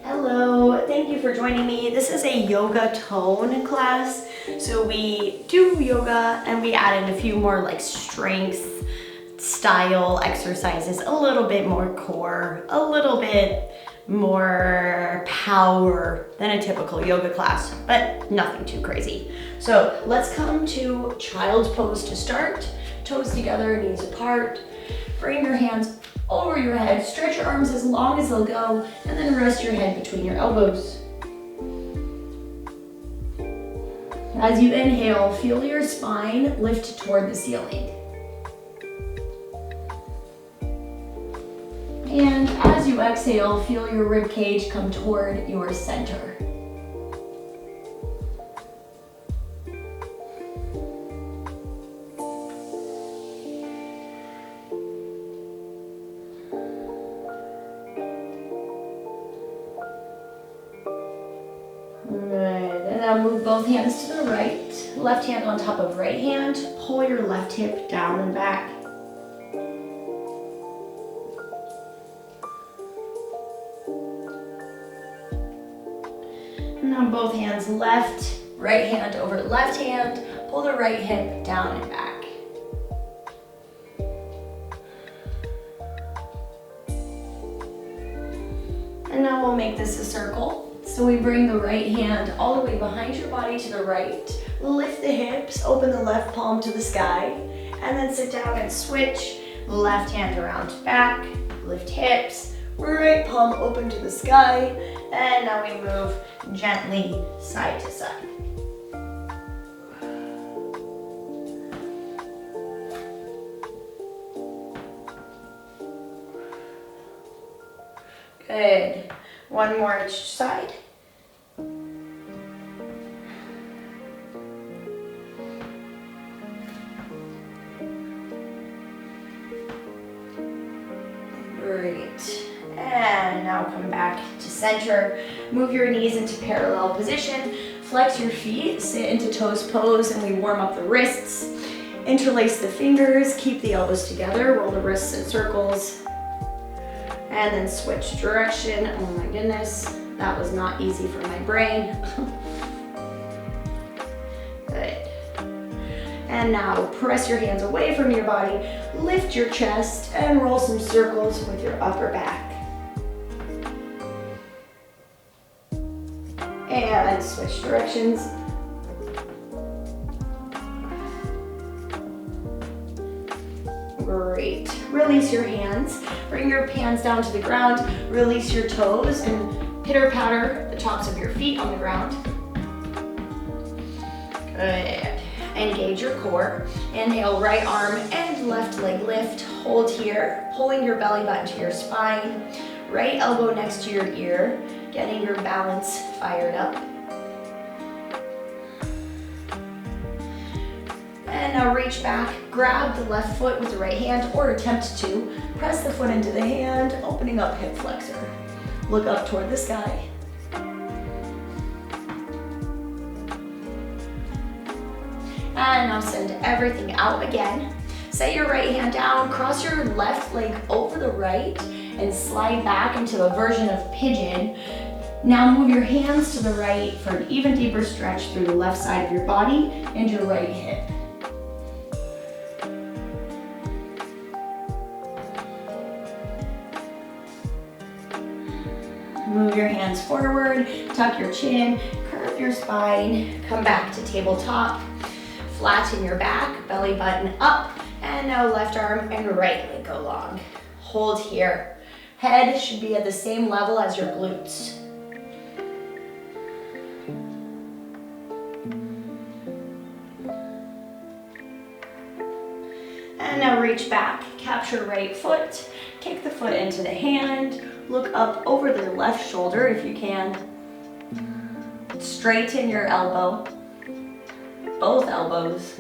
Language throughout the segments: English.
Hello, thank you for joining me. This is a yoga tone class. So we do yoga and we add in a few more like strength style exercises, a little bit more core, a little bit more power than a typical yoga class, but nothing too crazy. So let's come to child's pose to start. Toes together, knees apart. Bring your hands over your head, stretch your arms as long as they'll go, and then rest your head between your elbows. As you inhale, feel your spine lift toward the ceiling. And as you exhale, feel your rib cage come toward your center. Now move both hands to the right, left hand on top of right hand, pull your left hip down and back. And now both hands left, right hand over left hand, pull the right hip down and back. And now we'll make this a circle. So we bring the right hand all the way behind your body to the right, lift the hips, open the left palm to the sky, and then sit down and switch. Left hand around back, lift hips, right palm open to the sky, and now we move gently side to side. Good. One more each side. Great. And now come back to center. Move your knees into parallel position. Flex your feet, sit into toes pose, and we warm up the wrists. Interlace the fingers, keep the elbows together, roll the wrists in circles. And then switch direction. Oh my goodness, that was not easy for my brain. Good. And now press your hands away from your body, lift your chest, and roll some circles with your upper back. And switch directions. Great. Release your hands. Bring your hands down to the ground. Release your toes and pitter patter the tops of your feet on the ground. Good. Engage your core. Inhale, right arm and left leg lift. Hold here, pulling your belly button to your spine. Right elbow next to your ear, getting your balance fired up. And now reach back, grab the left foot with the right hand or attempt to. Press the foot into the hand, opening up hip flexor. Look up toward the sky. And now send everything out again. Set your right hand down, cross your left leg over the right, and slide back into a version of pigeon. Now move your hands to the right for an even deeper stretch through the left side of your body and your right hip. Move your hands forward, tuck your chin, curve your spine, come back to tabletop, flatten your back, belly button up, and now left arm and right leg go long. Hold here. Head should be at the same level as your glutes. And now reach back, capture right foot, kick the foot into the hand, look up over the left shoulder if you can. Straighten your elbow, both elbows.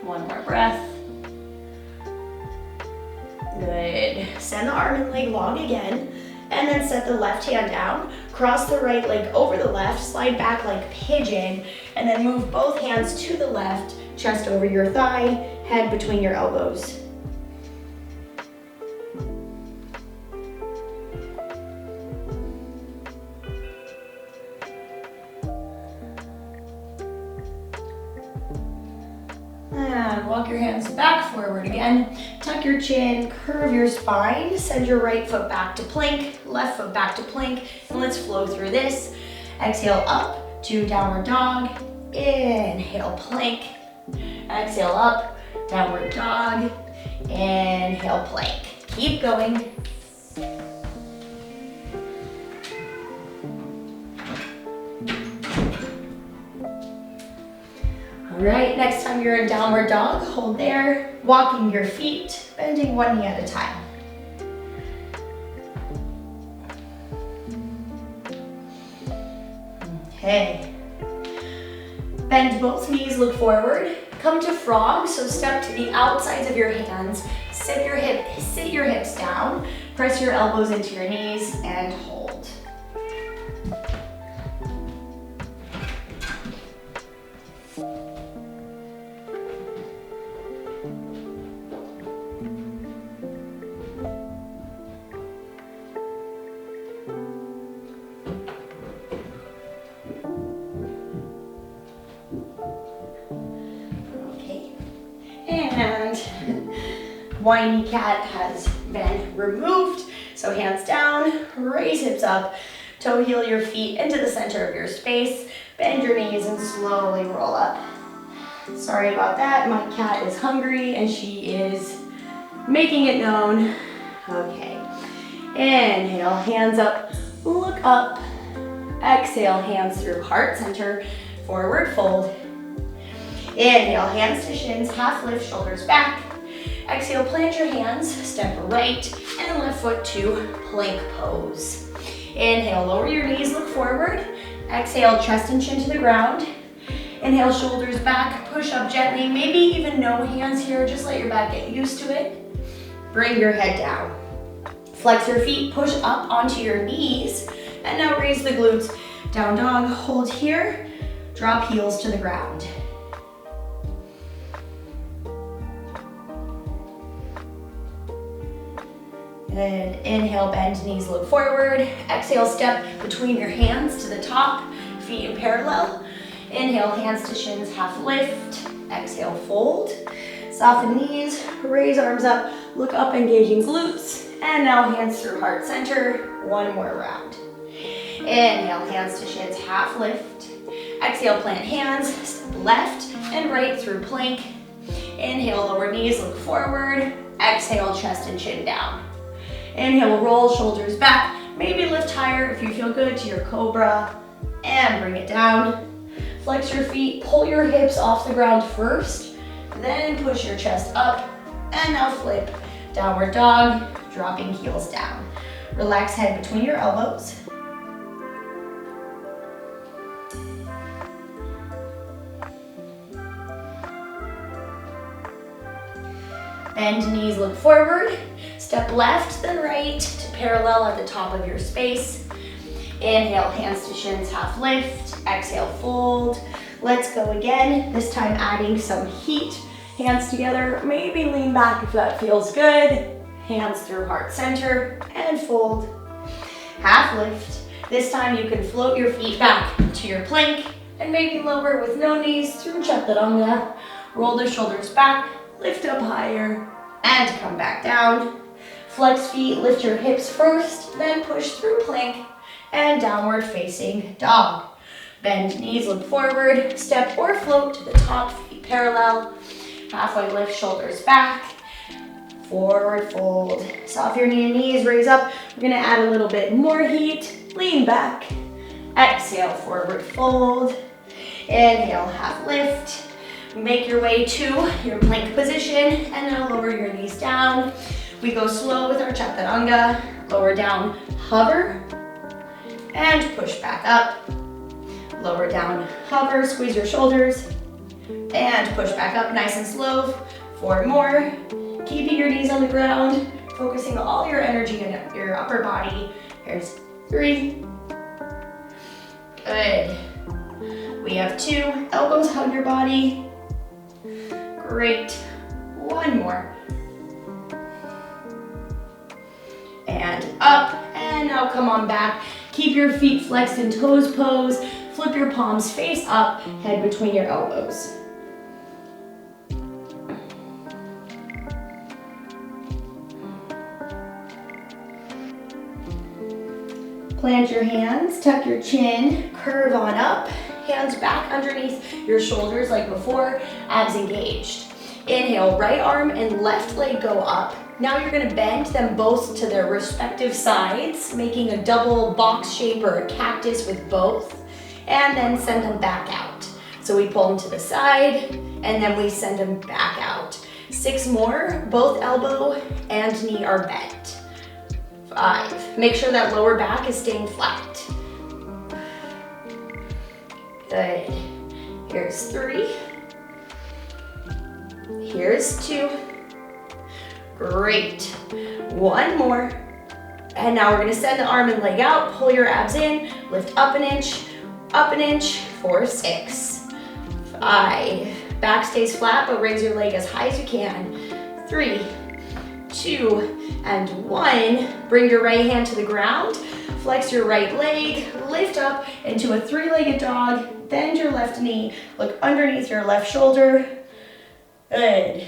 One more breath. Good. Send the arm and leg long again, and then set the left hand down, cross the right leg over the left, slide back like pigeon, and then move both hands to the left, chest over your thigh, head between your elbows. walk your hands back forward again. Tuck your chin, curve your spine, send your right foot back to plank, left foot back to plank, and let's flow through this. Exhale up to downward dog. Inhale, plank. Exhale up, downward dog. Inhale, plank. Keep going. All right, next time you're in downward dog, hold there, walking your feet, bending one knee at a time. Okay. Bend both knees, look forward. Come to frog, so step to the outsides of your hands. Sit your hips down. Press your elbows into your knees and hold. And whiny cat has been removed. So hands down, raise hips up, toe heel your feet into the center of your space, bend your knees and slowly roll up. Sorry about that, my cat is hungry and she is making it known. Okay, inhale, hands up, look up. Exhale, hands through heart center, forward fold. Inhale, hands to shins, half lift, shoulders back. Exhale, plant your hands, step right and left foot to plank pose. Inhale, lower your knees, look forward. Exhale, chest and chin to the ground. Inhale, shoulders back, push up gently, maybe even no hands here, just let your back get used to it. Bring your head down. Flex your feet, push up onto your knees, and now raise the glutes. Down dog, hold here, drop heels to the ground. And inhale, bend knees, look forward. Exhale, step between your hands to the top, feet in parallel. Inhale, hands to shins, half lift. Exhale, fold. Soften knees, raise arms up, look up, engaging glutes. And now hands through heart center, one more round. Inhale, hands to shins, half lift. Exhale, plant hands, step left and right through plank. Inhale, lower knees, look forward. Exhale, chest and chin down. Inhale, roll shoulders back. Maybe lift higher if you feel good to your cobra. And bring it down. Flex your feet, pull your hips off the ground first. Then push your chest up. And now flip. Downward dog, dropping heels down. Relax head between your elbows. Bend knees, look forward. Step left, then right to parallel at the top of your space. Inhale, hands to shins, half lift. Exhale, fold. Let's go again, this time adding some heat. Hands together, maybe lean back if that feels good. Hands through heart center and fold. Half lift. This time you can float your feet back to your plank and maybe lower with no knees through chaturanga. Roll the shoulders back, lift up higher and come back down. Flex feet, lift your hips first, then push through plank and downward facing dog. Bend knees, look forward, step or float to the top, feet parallel. Halfway lift, shoulders back, forward fold. Soft your knee and knees, raise up. We're gonna add a little bit more heat, lean back. Exhale, forward fold. Inhale, half lift. Make your way to your plank position and now lower your knees down. We go slow with our chaturanga. Lower down, hover, and push back up. Lower down, hover, squeeze your shoulders, and push back up nice and slow. 4 more. Keeping your knees on the ground, focusing all your energy in your upper body. Here's 3. Good. We have 2. Elbows hug your body. Great. 1 more. And up, and now come on back. Keep your feet flexed in toes pose. Flip your palms face up, head between your elbows. Plant your hands, tuck your chin, curve on up, hands back underneath your shoulders like before, abs engaged. Inhale, right arm and left leg go up. Now you're gonna bend them both to their respective sides, making a double box shape or a cactus with both, and then send them back out. So we pull them to the side, and then we send them back out. 6 more, both elbow and knee are bent. 5, make sure that lower back is staying flat. Good, here's 3. Here's 2. Great. 1 more. And now we're gonna send the arm and leg out, pull your abs in, lift up an inch for 6. 5. Back stays flat, but raise your leg as high as you can. 3, 2, and 1. Bring your right hand to the ground, flex your right leg, lift up into a 3-legged dog, bend your left knee, look underneath your left shoulder. Good.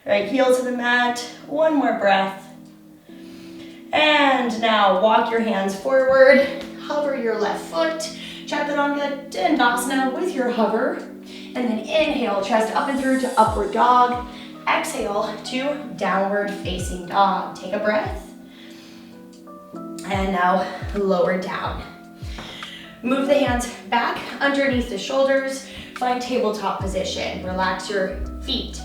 Right heel to the mat, 1 more breath. And now walk your hands forward, hover your left foot, Chaturanga Dandasana with your hover. And then inhale, chest up and through to upward dog. Exhale to downward facing dog. Take a breath. And now lower down. Move the hands back underneath the shoulders. Find tabletop position. Relax your feet.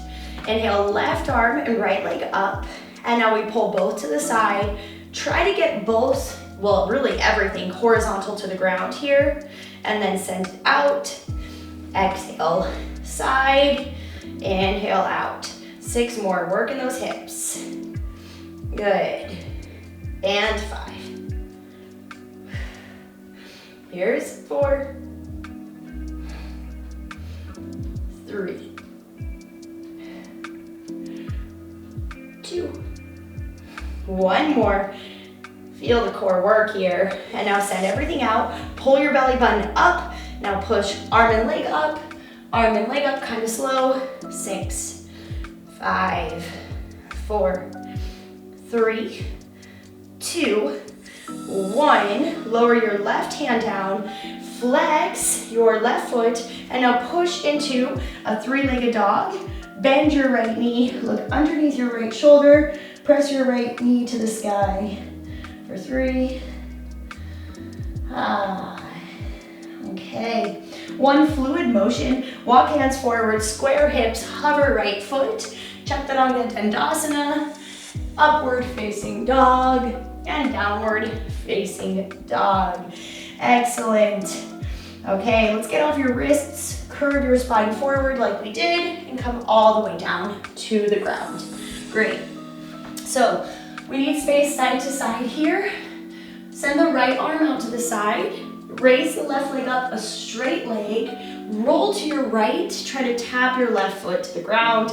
Inhale, left arm and right leg up. And now we pull both to the side. Try to get both, well, really everything horizontal to the ground here. And then send it out. Exhale, side. Inhale out. 6 more, working those hips. Good. And 5. Here's 4. 3. 2. 1 more. Feel the core work here. And now send everything out. Pull your belly button up. Now push arm and leg up, kind of slow. 6, 5, 4, 3, 2, 1. Lower your left hand down, flex your left foot, and now push into a 3-legged dog. Bend your right knee, look underneath your right shoulder, press your right knee to the sky. For 3, okay. 1 fluid motion, walk hands forward, square hips, hover right foot, Chaturanga Dandasana, upward facing dog, and downward facing dog. Excellent. Okay, let's get off your wrists, curve your spine forward like we did, and come all the way down to the ground. Great. So, we need space side to side here. Send the right arm out to the side. Raise the left leg up, a straight leg. Roll to your right. Try to tap your left foot to the ground.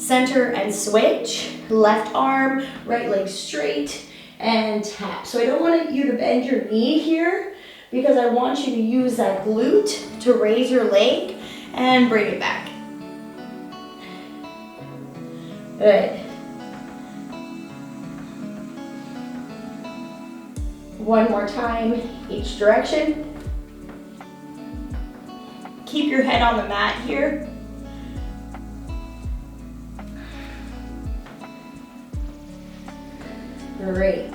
Center and switch. Left arm, right leg straight, and tap. So I don't want you to bend your knee here because I want you to use that glute to raise your leg and bring it back. Good. 1 more time, each direction. Keep your head on the mat here. Great.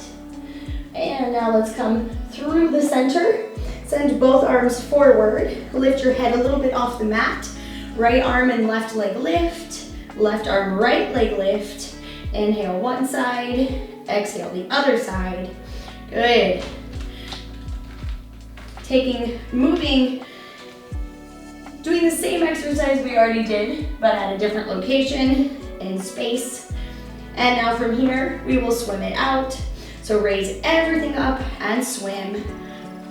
And now let's come through the center. Send both arms forward. Lift your head a little bit off the mat. Right arm and left leg lift. Left arm, right leg lift. Inhale one side. Exhale the other side. Good. Moving, doing the same exercise we already did, but at a different location in space. And now from here, we will swim it out. So raise everything up and swim.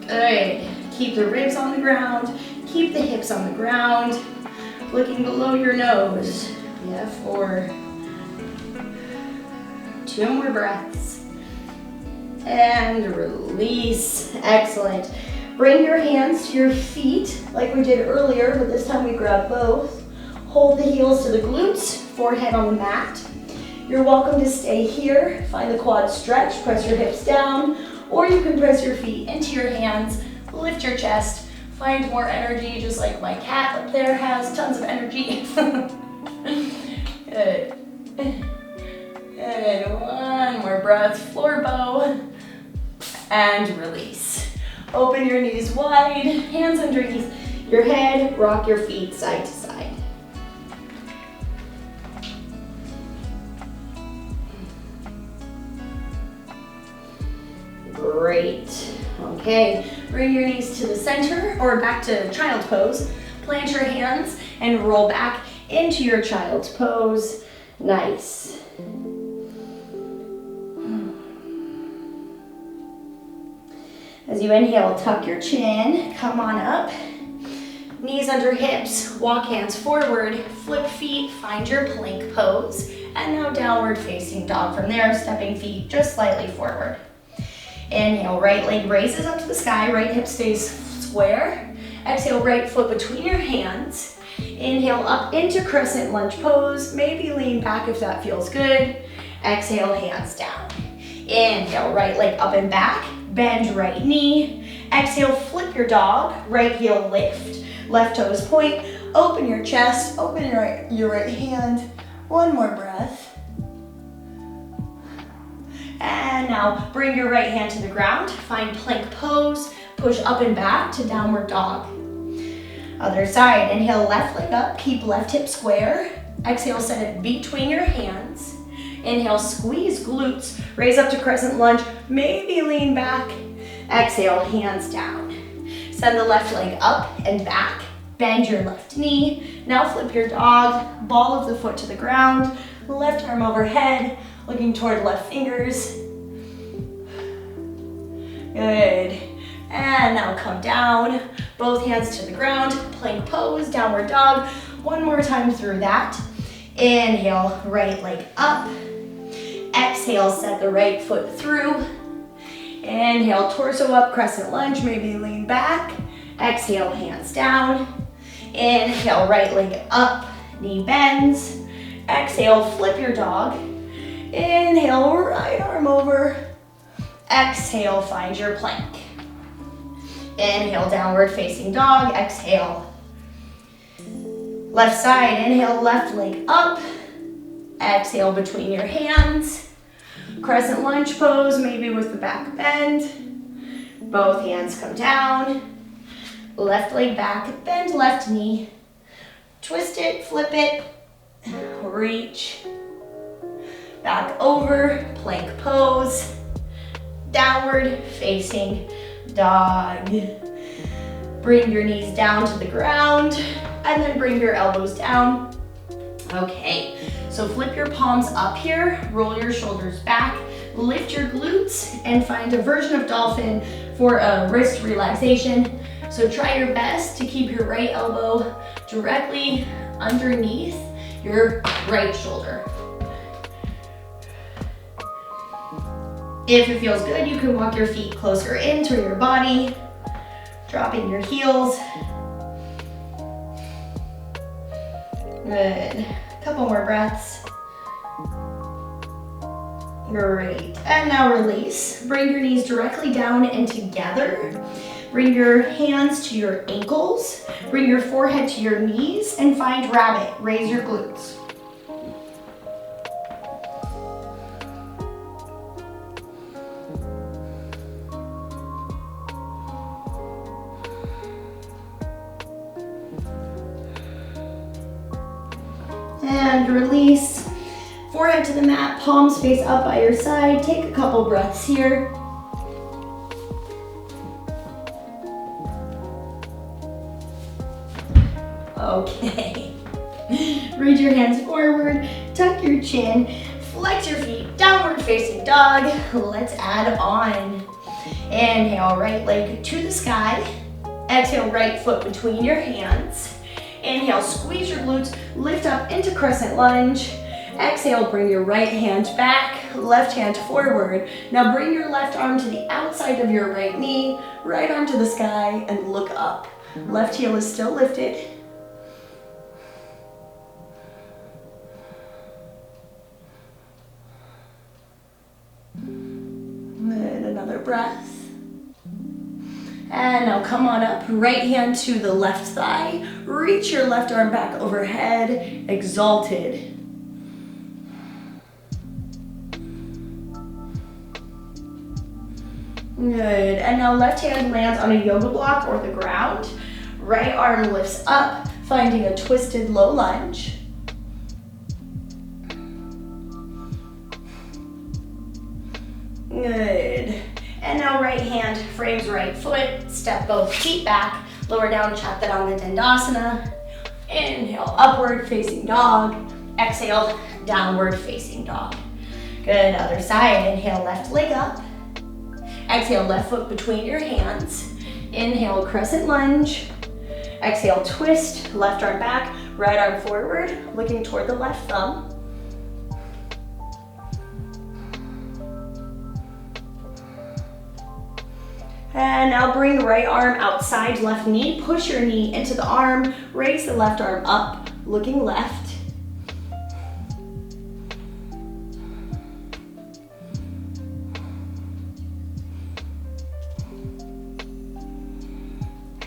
Good. Keep the ribs on the ground. Keep the hips on the ground. Looking below your nose. Yeah, 4. 2 more breaths. And release. Excellent. Bring your hands to your feet like we did earlier, but this time we grab both. Hold the heels to the glutes, forehead on the mat. You're welcome to stay here. Find the quad stretch, press your hips down. or you can press your feet into your hands, lift your chest, find more energy, just like my cat up there has tons of energy. Good. Good, one more breath, floor bow, and release. Open your knees wide, hands underneath your head, rock your feet side to side. Great. Okay, bring your knees to the center or back to child's pose. Plant your hands and roll back into your child's pose. Nice. As you inhale, tuck your chin, come on up. Knees under hips, walk hands forward, flip feet, find your plank pose. And now downward facing dog from there, stepping feet just slightly forward. Inhale, right leg raises up to the sky, right hip stays square. Exhale, right foot between your hands. Inhale up into crescent lunge pose. Maybe lean back if that feels good. Exhale, hands down. Inhale, right leg up and back. Bend right knee. Exhale, flip your dog. Right heel lift. Left toes point. Open your chest. Open your right hand. One more breath. And now bring your right hand to the ground. Find plank pose. Push up and back to downward dog. Other side. Inhale, left leg up. Keep left hip square. Exhale, set it between your hands. Inhale, squeeze glutes. Raise up to crescent lunge. Maybe lean back. Exhale, hands down. Send the left leg up and back. Bend your left knee. Now flip your dog. Ball of the foot to the ground. Left arm overhead. Looking toward left fingers. Good. And now come down. Both hands to the ground. Plank pose, downward dog. One more time through that. Inhale, right leg up. Exhale, set the right foot through. Inhale, torso up, crescent lunge, maybe lean back. Exhale, hands down. Inhale, right leg up, knee bends. Exhale, flip your dog. Inhale, right arm over. Exhale, find your plank. Inhale, downward facing dog. Exhale. Left side, inhale, left leg up. Exhale, between your hands. Crescent lunge pose, maybe with the back bend. Both hands come down. Left leg back, bend left knee. Twist it, flip it, reach. Back over, plank pose. Downward facing dog. Bring your knees down to the ground and then bring your elbows down. Okay, so flip your palms up here, roll your shoulders back, lift your glutes, and find a version of dolphin for a wrist relaxation. So try your best to keep your right elbow directly underneath your right shoulder. If it feels good, you can walk your feet closer into your body, dropping your heels. Good. Couple more breaths. Great. And now release. Bring your knees directly down and together. Bring your hands to your ankles. Bring your forehead to your knees and find rabbit. Raise your glutes. And release. Forehead to the mat, palms face up by your side. Take a couple breaths here. Okay. Reach your hands forward, tuck your chin, flex your feet, downward facing dog. Let's add on. Inhale, right leg to the sky. Exhale, right foot between your hands. Inhale, squeeze your glutes, lift up into crescent lunge. Exhale, bring your right hand back, left hand forward. Now bring your left arm to the outside of your right knee, right arm to the sky, and look up. Left heel is still lifted. Good, Another breath. And now come on up, right hand to the left thigh. Reach your left arm back overhead, exalted. Good, and now left hand lands on a yoga block or the ground. Right arm lifts up, finding a twisted low lunge. Good. And now right hand frames right foot, step both feet back, lower down Chaturanga Dandasana. Inhale, upward facing dog. Exhale, downward facing dog. Good, other side. Inhale, left leg up. Exhale, left foot between your hands. Inhale, crescent lunge. Exhale, twist, left arm back, right arm forward, looking toward the left thumb. And now bring right arm outside left knee, push your knee into the arm, raise the left arm up, looking left.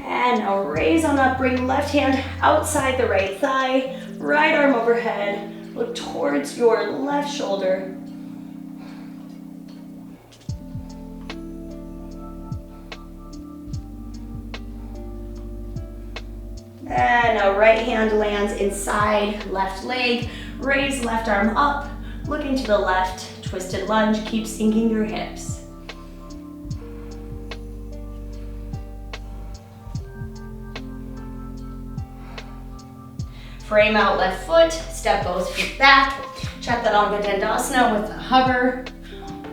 And now raise on up, bring left hand outside the right thigh, right arm overhead, look towards your left shoulder. And now right hand lands inside left leg, raise left arm up, looking to the left, twisted lunge, keep sinking your hips. Frame out left foot, step both feet back, Chaturanga Dandasana with a hover,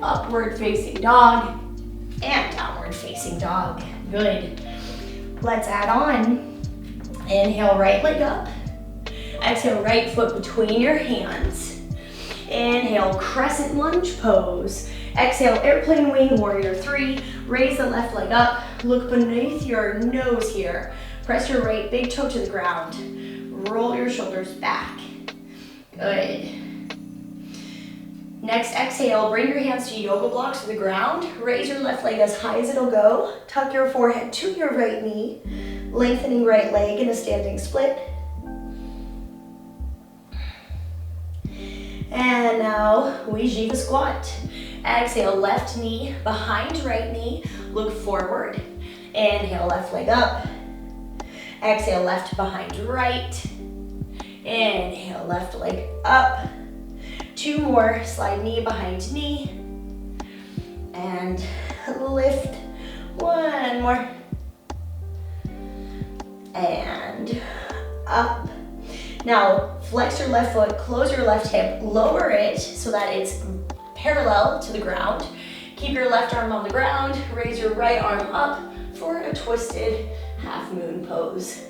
upward facing dog, and downward facing dog. Good. Let's add on. Inhale, right leg up. Exhale, right foot between your hands. Inhale, crescent lunge pose. Exhale, airplane wing, warrior three. Raise the left leg up. Look beneath your nose here. Press your right big toe to the ground. Roll your shoulders back. Good. Next, exhale, bring your hands to yoga blocks to the ground. Raise your left leg as high as it'll go. Tuck your forehead to your right knee. Lengthening right leg in a standing split. And now we Jiva squat. Exhale, left knee behind right knee. Look forward. Inhale, left leg up. Exhale, left behind right. Inhale, left leg up. Two more, slide knee behind knee. And lift. One more. And up. Now, flex your left foot, close your left hip, lower it so that it's parallel to the ground. Keep your left arm on the ground, raise your right arm up for a twisted half moon pose.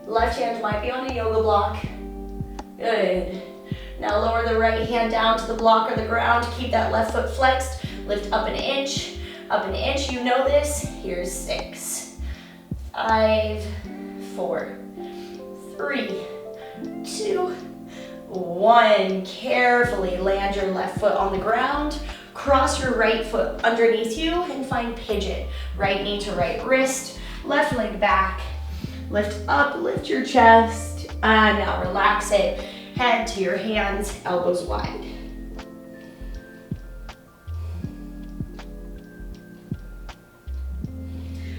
Left hand might be on a yoga block. Good. Now lower the right hand down to the block or the ground. Keep that left foot flexed. Lift up an inch, you know this. Here's 6, 5, 4, 3, 2, 1. Carefully land your left foot on the ground. Cross your right foot underneath you and find pigeon. Right knee to right wrist, left leg back. Lift up, lift your chest, and now relax it. Head to your hands, elbows wide.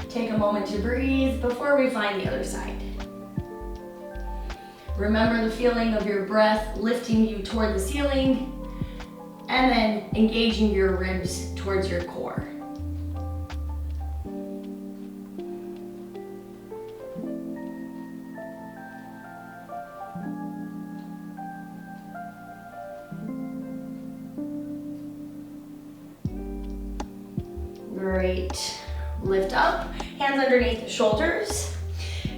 Take a moment to breathe before we find the other side. Remember the feeling of your breath lifting you toward the ceiling and then engaging your ribs towards your core. Great. Lift up, hands underneath the shoulders.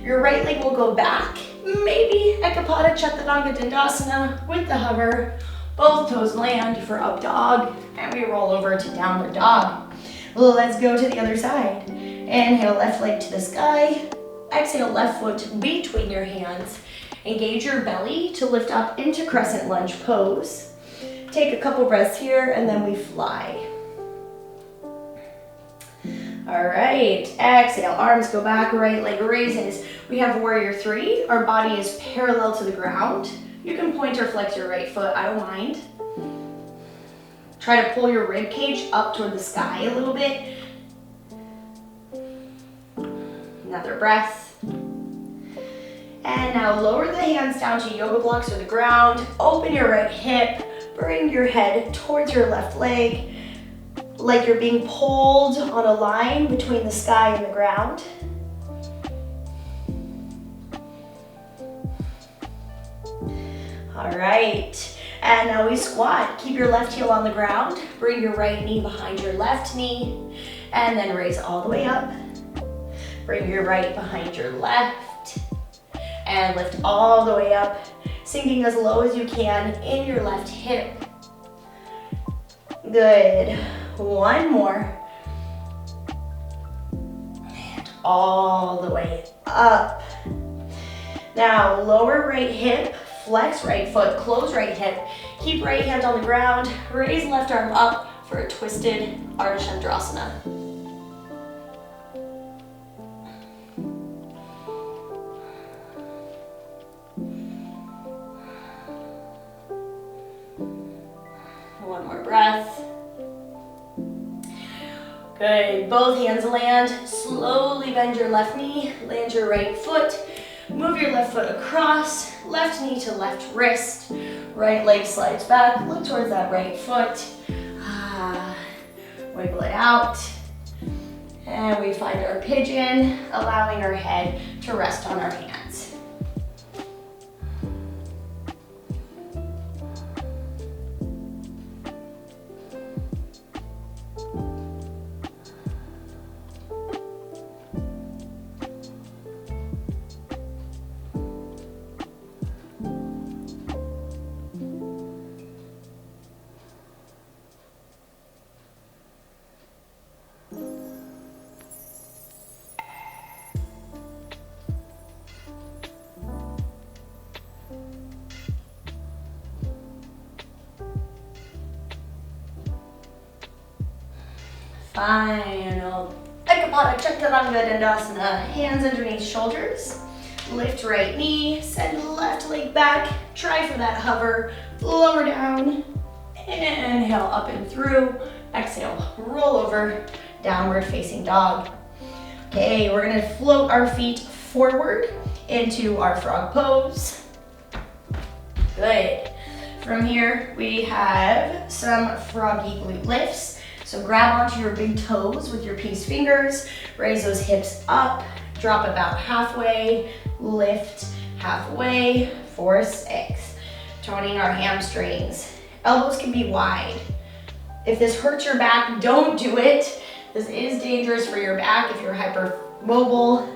Your right leg will go back. Maybe Ekapada Chaturanga Dandasana with the hover. Both toes land for up dog, and we roll over to downward dog. Let's go to the other side. Inhale, left leg to the sky. Exhale, left foot between your hands. Engage your belly to lift up into crescent lunge pose. Take a couple breaths here and then we fly. All right, exhale, arms go back, right leg raises. We have warrior three. Our body is parallel to the ground. You can point or flex your right foot, I don't mind. Try to pull your rib cage up toward the sky a little bit. Another breath. And now lower the hands down to yoga blocks or the ground. Open your right hip. Bring your head towards your left leg, like you're being pulled on a line between the sky and the ground. All right, and now we squat. Keep your left heel on the ground. Bring your right knee behind your left knee, and then raise all the way up. Bring your right behind your left, and lift all the way up, sinking as low as you can in your left hip. Good. One more. And all the way up. Now, lower right hip, flex right foot, close right hip. Keep right hand on the ground. Raise left arm up for a twisted Ardha Chandrasana. One more breath. Good, both hands land. Slowly bend your left knee, land your right foot. Move your left foot across, left knee to left wrist. Right leg slides back, look towards that right foot. Wiggle it out. And we find our pigeon, allowing our head to rest on our hands. Final Ekapada Chaturanga Dandasana. Hands underneath shoulders. Lift right knee, send left leg back. Try for that hover. Lower down. Inhale up and through. Exhale, roll over. Downward facing dog. Okay, we're gonna float our feet forward into our frog pose. Good. From here, we have some froggy glute lifts. So grab onto your big toes with your peace fingers, raise those hips up, drop about halfway, lift halfway, 4, 6. Toning our hamstrings. Elbows can be wide. If this hurts your back, don't do it. This is dangerous for your back if you're hypermobile.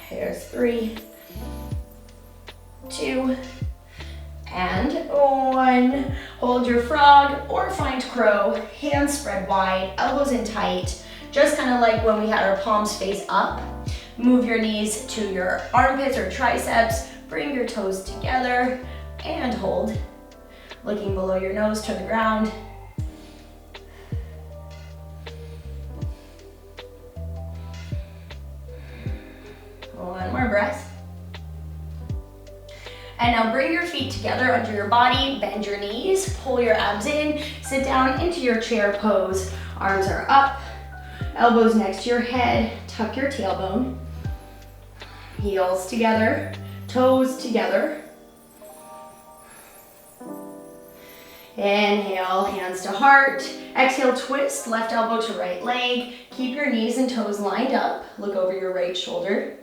Here's 3, 2, and 1. Hold your frog or find crow. Hands spread wide, elbows in tight. Just kind of like when we had our palms face up. Move your knees to your armpits or triceps. Bring your toes together and hold. Looking below your nose to the ground. One more breath. And now bring your feet together under your body, bend your knees, pull your abs in, sit down into your chair pose. Arms are up, elbows next to your head, tuck your tailbone. Heels together, toes together. Inhale, hands to heart. Exhale, twist, left elbow to right leg. Keep your knees and toes lined up. Look over your right shoulder.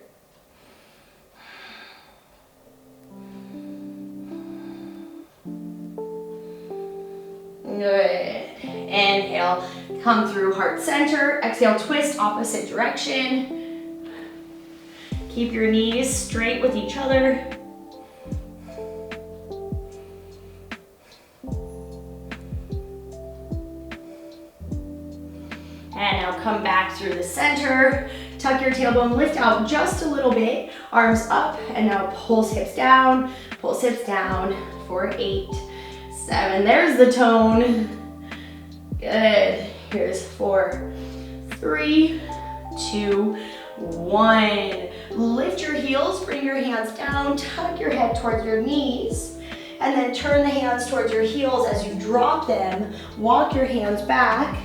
Good. Inhale, come through heart center. Exhale, twist opposite direction. Keep your knees straight with each other. And now come back through the center. Tuck your tailbone, lift out just a little bit. Arms up, and now pulse hips down for 8, 7. There's the tone. Good. Here's 4, 3, 2, 1. Lift your heels, bring your hands down, tuck your head towards your knees, and then turn the hands towards your heels as you drop them. Walk your hands back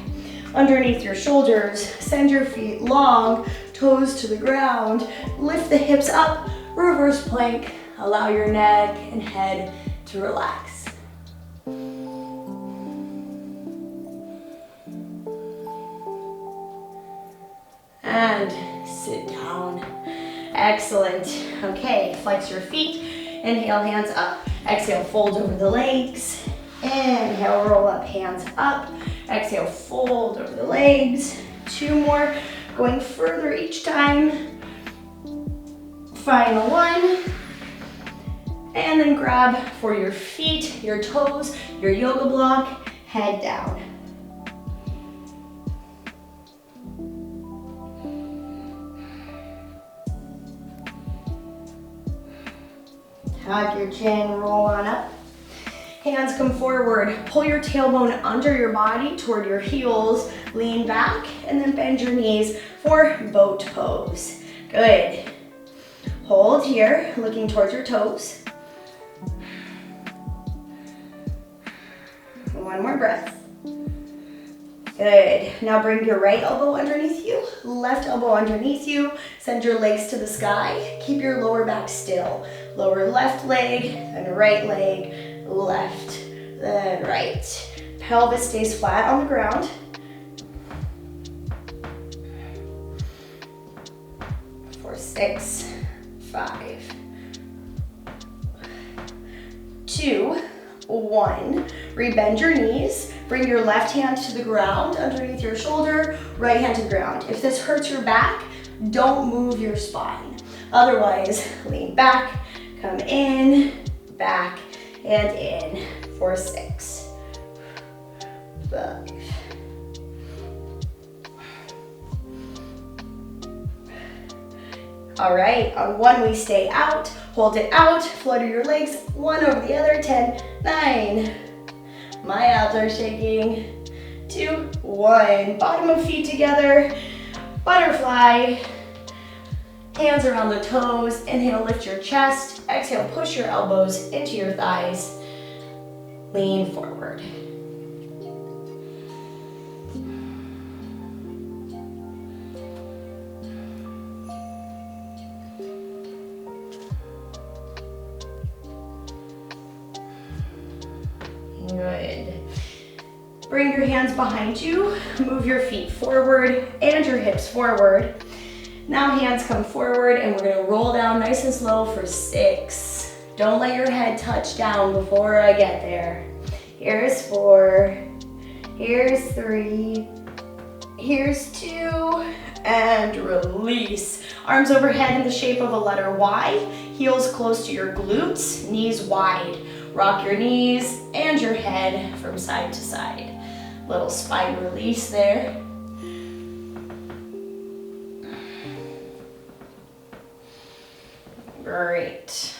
underneath your shoulders. Send your feet long, toes to the ground. Lift the hips up, reverse plank. Allow your neck and head to relax. And sit down. Excellent. Okay, flex your feet. Inhale, hands up. Exhale, fold over the legs. Inhale, roll up, hands up. Exhale, fold over the legs. 2 more, going further each time. Final 1. And then grab for your feet, your toes, your yoga block, head down. Tuck your chin, roll on up. Hands come forward. Pull your tailbone under your body toward your heels. Lean back and then bend your knees for boat pose. Good. Hold here, looking towards your toes. 1 more breath. Good. Now bring your right elbow underneath you, left elbow underneath you. Send your legs to the sky. Keep your lower back still. Lower left leg, then right leg, left, then right. Pelvis stays flat on the ground. 4, 6, 5, 2, 1. Rebend your knees. Bring your left hand to the ground underneath your shoulder, right hand to the ground. If this hurts your back, don't move your spine. Otherwise, lean back, come in, back, and in for 6, 5. All right, on 1 we stay out, hold it out, flutter your legs, 1 over the other, 10, 9. My abs are shaking. 2, 1. Bottom of feet together, butterfly. Hands around the toes. Inhale, lift your chest. Exhale, push your elbows into your thighs. Lean forward. Good. Bring your hands behind you. Move your feet forward and your hips forward. Now hands come forward and we're gonna roll down nice and slow for 6. Don't let your head touch down before I get there. Here's 4, here's 3, here's 2, and release. Arms overhead in the shape of a letter Y, heels close to your glutes, knees wide. Rock your knees and your head from side to side. Little spine release there. Great.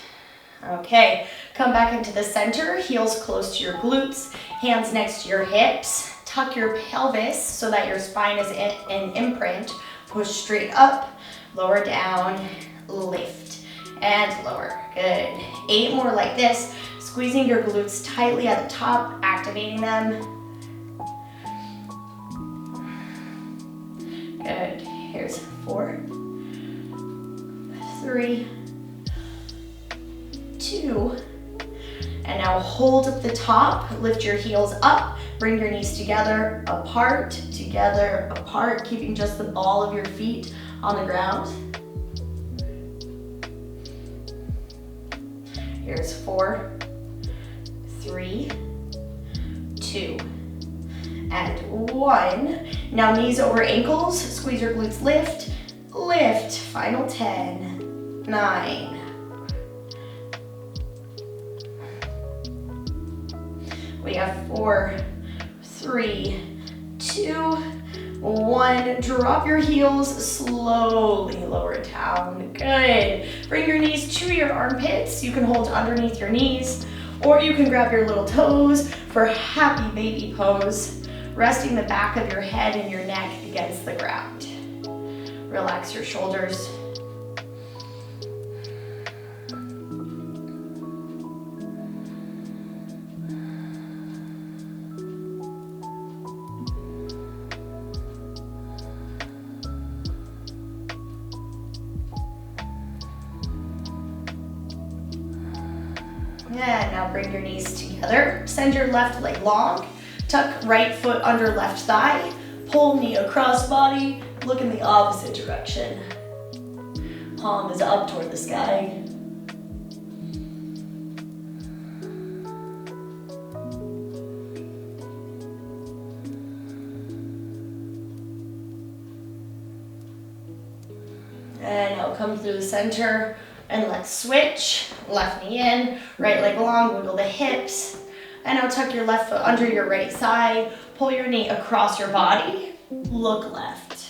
Okay, come back into the center, heels close to your glutes, hands next to your hips. Tuck your pelvis so that your spine is in imprint. Push straight up, lower down, lift, and lower. Good. 8 more like this. Squeezing your glutes tightly at the top, activating them. Good. Here's 4, 3, 2, and now hold at the top. Lift your heels up. Bring your knees together, apart, keeping just the ball of your feet on the ground. Here's 4, 3, 2, and 1. Now knees over ankles, squeeze your glutes, lift, lift. Final 10, 9. We have 4, 3, 2, 1, drop your heels, slowly lower it down. Good. Bring your knees to your armpits. You can hold underneath your knees, or you can grab your little toes for happy baby pose, resting the back of your head and your neck against the ground. Relax your shoulders. And now bring your knees together. Send your left leg long. Tuck right foot under left thigh. Pull knee across body. Look in the opposite direction. Palm is up toward the sky. And now come through the center. And let's switch. Left knee in, right leg long, wiggle the hips. And now tuck your left foot under your right thigh. Pull your knee across your body. Look left.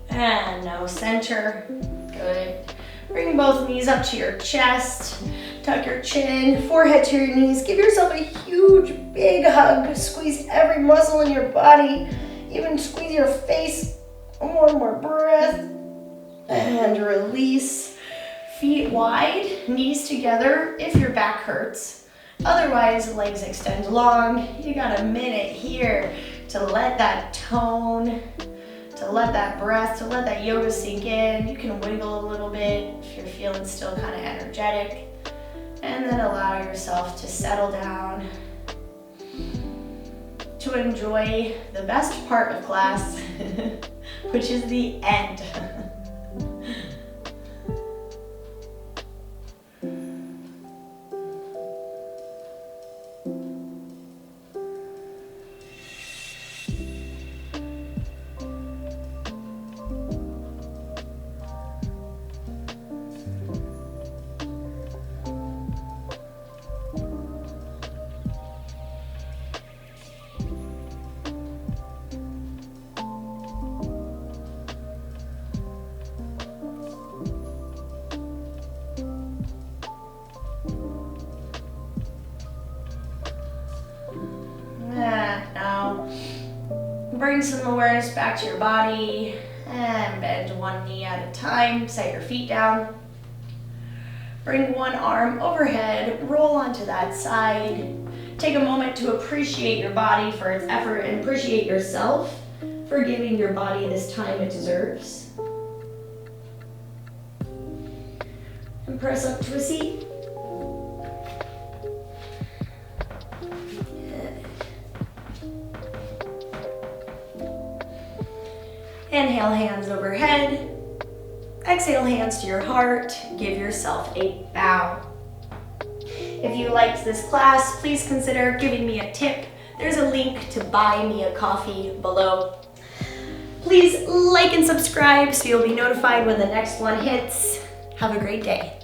And now center. Good. Bring both knees up to your chest. Tuck your chin, forehead to your knees. Give yourself a huge, big hug. Squeeze every muscle in your body. Even squeeze your face. One more breath. And release. Feet wide, knees together if your back hurts. Otherwise, legs extend long. You got a minute here to let that tone, to let that breath, to let that yoga sink in. You can wiggle a little bit if you're feeling still kind of energetic. And then allow yourself to settle down, to enjoy the best part of class, which is the end. Now, bring some awareness back to your body and bend one knee at a time. Set your feet down. Bring one arm overhead, roll onto that side. Take a moment to appreciate your body for its effort and appreciate yourself for giving your body this time it deserves. And press up to a seat. Inhale, hands overhead. Exhale, hands to your heart. Give yourself a bow. If you liked this class, please consider giving me a tip. There's a link to buy me a coffee below. Please like and subscribe so you'll be notified when the next one hits. Have a great day.